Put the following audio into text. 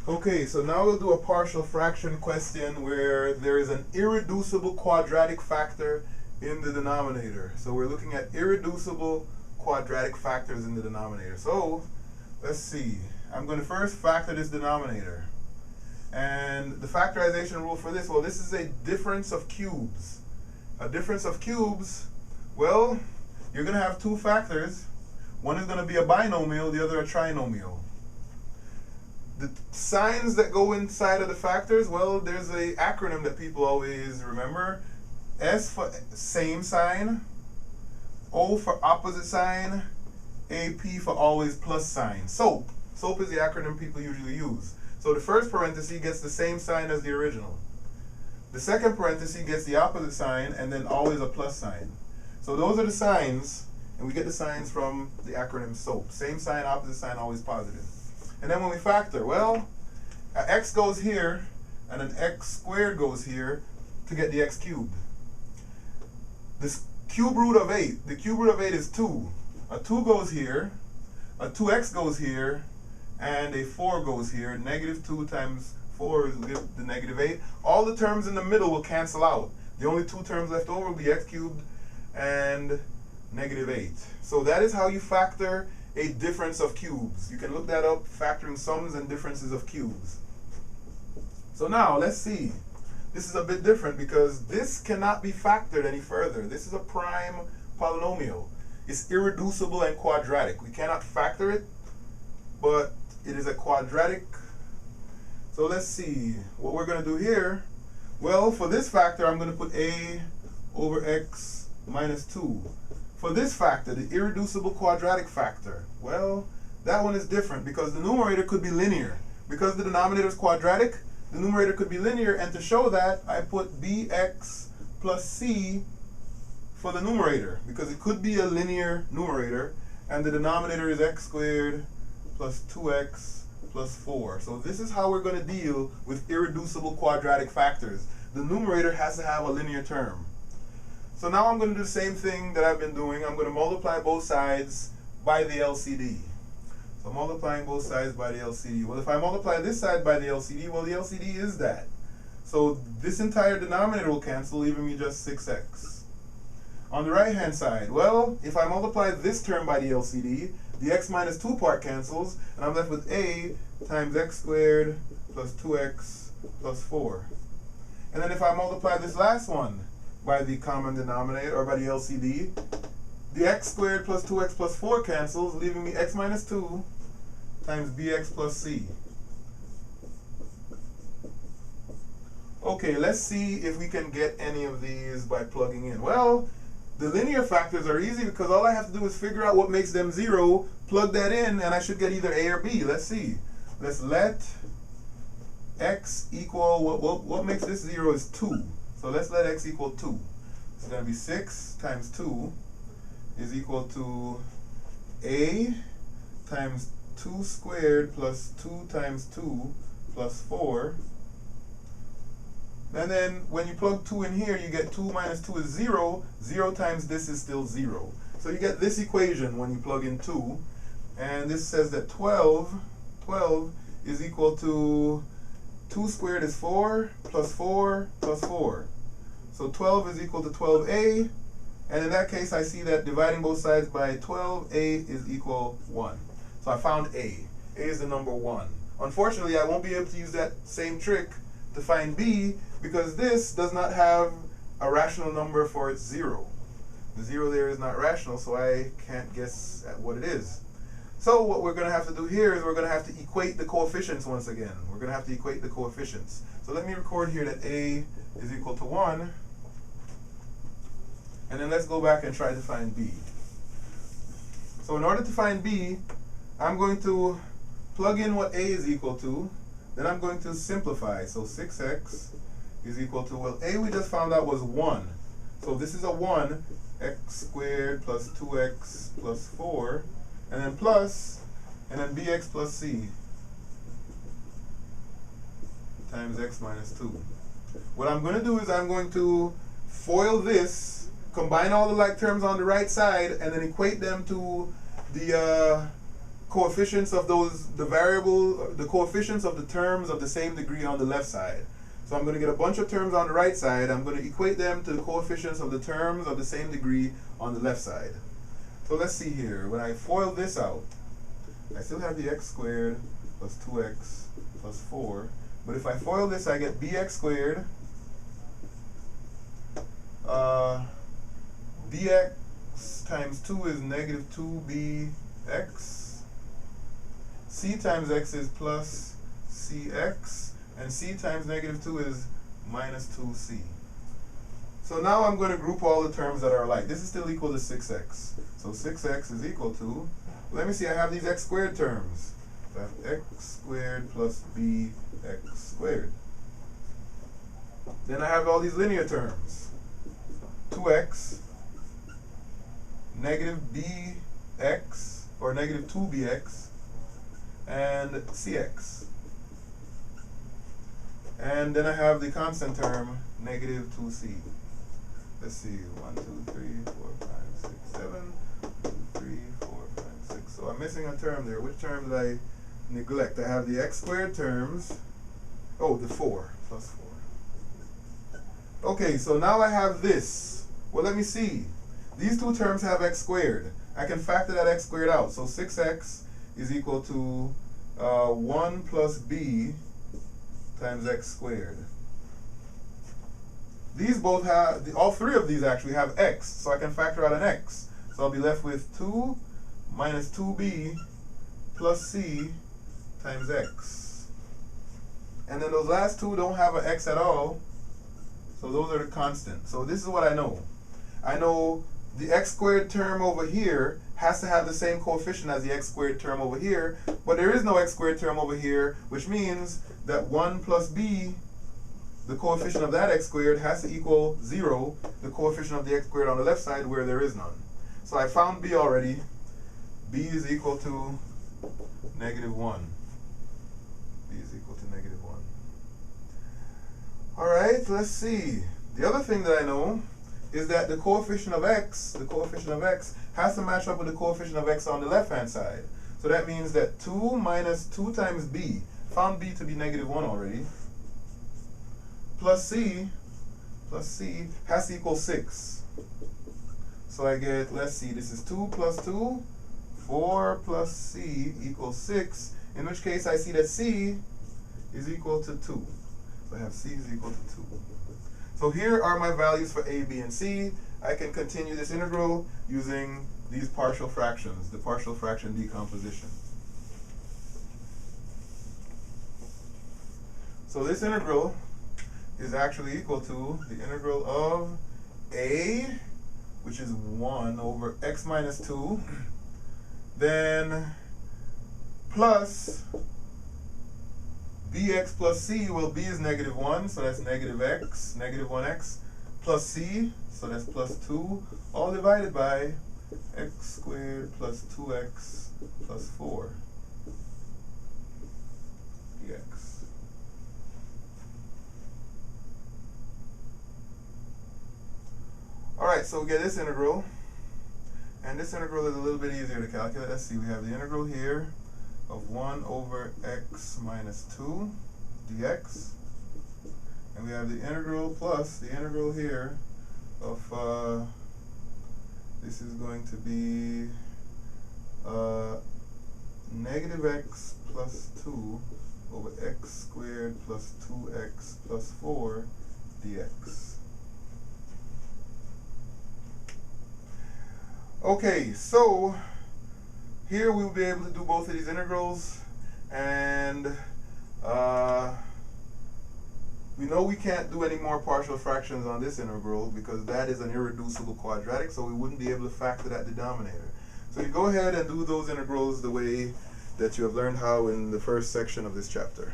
Okay, so now we'll do a partial fraction question where there is an irreducible quadratic factor in the denominator. So we're looking at irreducible quadratic factors in the denominator. So let's see. I'm going to first factor this denominator. And the factorization rule for this, well, this is a difference of cubes. A difference of cubes, well, you're going to have two factors. One is going to be a binomial, the other a trinomial. The signs that go inside of the factors, well, there's an acronym that people always remember. S for same sign, O for opposite sign, AP for always plus sign. SOAP. SOAP is the acronym people usually use. So the first parenthesis gets the same sign as the original. The second parenthesis gets the opposite sign and then always a plus sign. So those are the signs, and we get the signs from the acronym SOAP. Same sign, opposite sign, always positive. And then when we factor, well, x goes here, and an x squared goes here to get the x cubed. This cube root of 8, the cube root of 8 is 2. A 2 goes here, a 2x goes here, and a 4 goes here. Negative 2 times 4 is the negative 8. All the terms in the middle will cancel out. The only two terms left over will be x cubed and negative 8. So that is how you factor a difference of cubes. You can look that up, factoring sums and differences of cubes. So now, let's see. This is a bit different because this cannot be factored any further. This is a prime polynomial. It's irreducible and quadratic. We cannot factor it, but it is a quadratic. So let's see what we're going to do here. Well, for this factor, I'm going to put a over x minus 2. For this factor, the irreducible quadratic factor, well, that one is different because the numerator could be linear. Because the denominator is quadratic, the numerator could be linear, and to show that, I put bx plus c for the numerator, because it could be a linear numerator, and the denominator is x squared plus 2x plus 4. So this is how we're going to deal with irreducible quadratic factors. The numerator has to have a linear term. So now I'm going to do the same thing that I've been doing. I'm going to multiply both sides by the LCD. So multiplying both sides by the LCD. Well, if I multiply this side by the LCD, well, the LCD is that. So this entire denominator will cancel, leaving me just 6x. On the right-hand side, well, if I multiply this term by the LCD, the x minus 2 part cancels, and I'm left with a times x squared plus 2x plus 4. And then if I multiply this last one by the common denominator, or by the LCD, the x squared plus 2x plus 4 cancels, leaving me x minus 2 times bx plus c. Okay, let's see if we can get any of these by plugging in. Well, the linear factors are easy because all I have to do is figure out what makes them 0, plug that in, and I should get either a or b. Let's see. Let's let x equal, what makes this 0 is 2. So let's let x equal 2. It's going to be 6 times 2 is equal to a times 2 squared plus 2 times 2 plus 4. And then when you plug 2 in here, you get 2 minus 2 is 0. 0 times this is still 0. So you get this equation when you plug in 2. And this says that 12 is equal to 2 squared is 4 plus 4 plus 4. So 12 is equal to 12a. And in that case, I see that dividing both sides by 12, a is equal 1. So I found a. A is the number 1. Unfortunately, I won't be able to use that same trick to find b because this does not have a rational number for its 0. The 0 there is not rational, so I can't guess at what it is. So what we're going to have to do here is we're going to have to equate the coefficients once again. We're going to have to equate the coefficients. So let me record here that a is equal to 1. And then let's go back and try to find b. So in order to find b, I'm going to plug in what a is equal to. Then I'm going to simplify. So 6x is equal to, well, a we just found out was 1. So this is a 1, x squared plus 2x plus 4. And then plus, and then bx plus c times x minus 2. What I'm going to do is I'm going to FOIL this, combine all the like terms on the right side, and then equate them to the coefficients of the coefficients of the terms of the same degree on the left side. So I'm going to get a bunch of terms on the right side. I'm going to equate them to the coefficients of the terms of the same degree on the left side. So let's see here. When I FOIL this out, I still have the x squared plus 2x plus 4. But if I FOIL this, I get bx squared. Bx times 2 is negative 2bx. C times x is plus cx. And c times negative 2 is minus 2c. So now I'm going to group all the terms that are alike. This is still equal to 6x. So 6x is equal to, let me see, I have these x squared terms. So I have x squared plus bx squared. Then I have all these linear terms. 2x, negative bx, or negative 2bx, and cx. And then I have the constant term, negative 2c. Let's see, 1, 2, 3, 4, 5, 6, 7, 1, 2, 3, 4, 5, 6. So I'm missing a term there. Which term did I neglect? I have the x squared terms. Oh, the 4, plus 4. Okay, so now I have this. Well, let me see. These two terms have x squared. I can factor that x squared out. So 6x is equal to 1 plus b times x squared. These both have, all three of these actually have x, so I can factor out an x. So I'll be left with 2 minus 2b plus c times x. And then those last two don't have an x at all, so those are the constant. So this is what I know. I know the x squared term over here has to have the same coefficient as the x squared term over here, but there is no x squared term over here, which means that 1 plus b, the coefficient of that x squared, has to equal 0, the coefficient of the x squared on the left side where there is none. So I found b already. B is equal to negative 1. B is equal to negative 1. All right, let's see. The other thing that I know is that the coefficient of x has to match up with the coefficient of x on the left-hand side. So that means that 2 minus 2 times b, found b to be negative 1 already, plus c has to equal 6. So I get, let's see, this is 2 plus 2, 4 plus c equals 6, in which case I see that c is equal to 2. So I have c is equal to 2. So here are my values for a, b, and c. I can continue this integral using these partial fractions, the partial fraction decomposition. So this integral is actually equal to the integral of a, which is 1 over x minus 2, then plus bx plus c. Well, b is negative 1, so that's negative x, negative 1x, plus c, so that's plus 2, all divided by x squared plus 2x plus 4 dx. Alright, so we get this integral, and this integral is a little bit easier to calculate. Let's see, we have the integral here of 1 over x minus 2 dx, and we have the integral plus the integral here of, this is going to be negative x plus 2 over x squared plus 2x plus 4 dx. Okay, so here we'll be able to do both of these integrals, and we know we can't do any more partial fractions on this integral because that is an irreducible quadratic, so we wouldn't be able to factor that denominator. So you go ahead and do those integrals the way that you have learned how in the first section of this chapter.